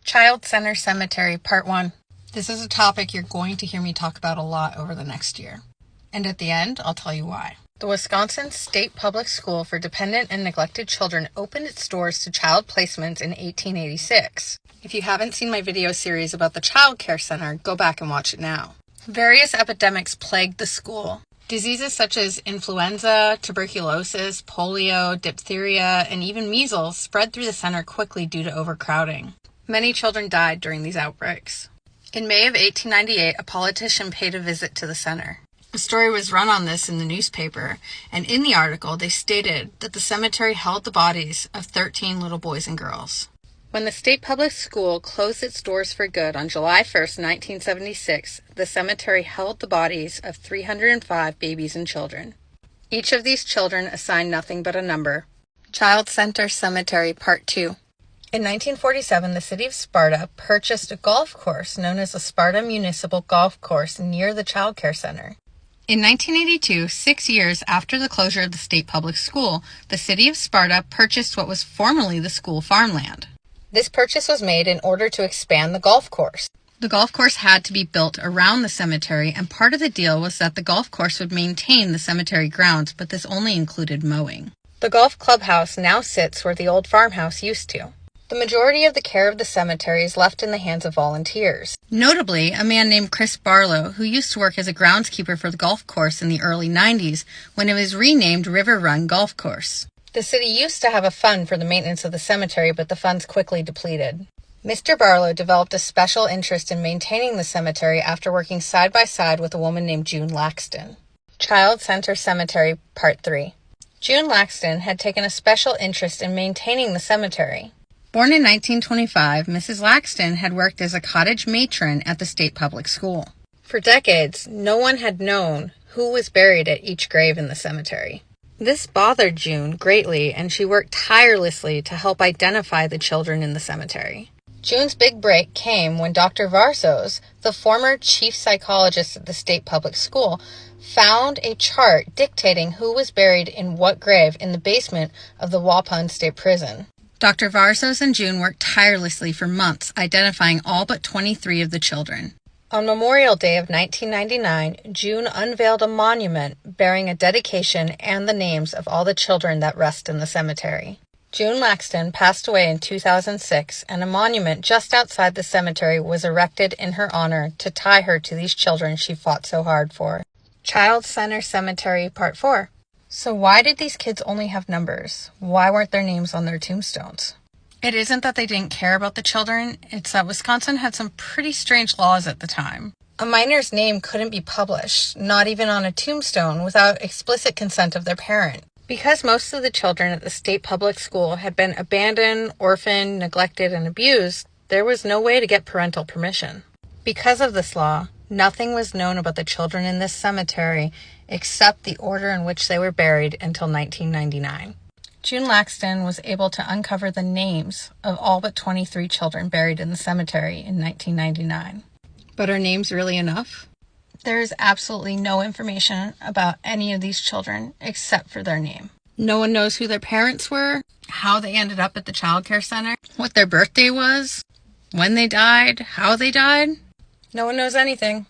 Child Center Cemetery, Part 1. This is a topic you're going to hear me talk about a lot over the next year. And at the end, I'll tell you why. The Wisconsin State Public School for Dependent and Neglected Children opened its doors to child placements in 1886. If you haven't seen my video series about the Child Care Center, go back and watch it now. Various epidemics plagued the school. Diseases such as influenza, tuberculosis, polio, diphtheria, and even measles spread through the center quickly due to overcrowding. Many children died during these outbreaks. In May of 1898, a politician paid a visit to the center. A story was run on this in the newspaper, and in the article they stated that the cemetery held the bodies of 13 little boys and girls. When the state public school closed its doors for good on July 1st, 1976, the cemetery held the bodies of 305 babies and children. Each of these children assigned nothing but a number. Child Center Cemetery, Part 2. In 1947, the city of Sparta purchased a golf course known as the Sparta Municipal Golf Course near the Child Care Center. In 1982, 6 years after the closure of the state public school, the city of Sparta purchased what was formerly the school farmland. This purchase was made in order to expand the golf course. The golf course had to be built around the cemetery, and part of the deal was that the golf course would maintain the cemetery grounds, but this only included mowing. The golf clubhouse now sits where the old farmhouse used to. The majority of the care of the cemetery is left in the hands of volunteers. Notably, a man named Chris Barlow, who used to work as a groundskeeper for the golf course in the early 90s when it was renamed River Run Golf Course. The city used to have a fund for the maintenance of the cemetery, but the funds quickly depleted. Mr. Barlow developed a special interest in maintaining the cemetery after working side by side with a woman named June Laxton. Child Center Cemetery, Part 3. June Laxton had taken a special interest in maintaining the cemetery. Born in 1925, Mrs. Laxton had worked as a cottage matron at the state public school. For decades, no one had known who was buried at each grave in the cemetery. This bothered June greatly, and she worked tirelessly to help identify the children in the cemetery. June's big break came when Dr. Varsos, the former chief psychologist at the state public school, found a chart dictating who was buried in what grave in the basement of the Waupun State Prison. Dr. Varsos and June worked tirelessly for months, identifying all but 23 of the children. On Memorial Day of 1999, June unveiled a monument bearing a dedication and the names of all the children that rest in the cemetery. June Laxton passed away in 2006, and a monument just outside the cemetery was erected in her honor to tie her to these children she fought so hard for. Child Center Cemetery, Part 4. So why did these kids only have numbers? Why weren't their names on their tombstones? It isn't that they didn't care about the children, it's that Wisconsin had some pretty strange laws at the time. A minor's name couldn't be published, not even on a tombstone, without explicit consent of their parent. Because most of the children at the state public school had been abandoned, orphaned, neglected, and abused, there was no way to get parental permission. Because of this law, nothing was known about the children in this cemetery except the order in which they were buried until 1999. June Laxton was able to uncover the names of all but 23 children buried in the cemetery in 1999. But are names really enough? There is absolutely no information about any of these children except for their name. No one knows who their parents were, how they ended up at the child care center, what their birthday was, when they died, how they died. No one knows anything.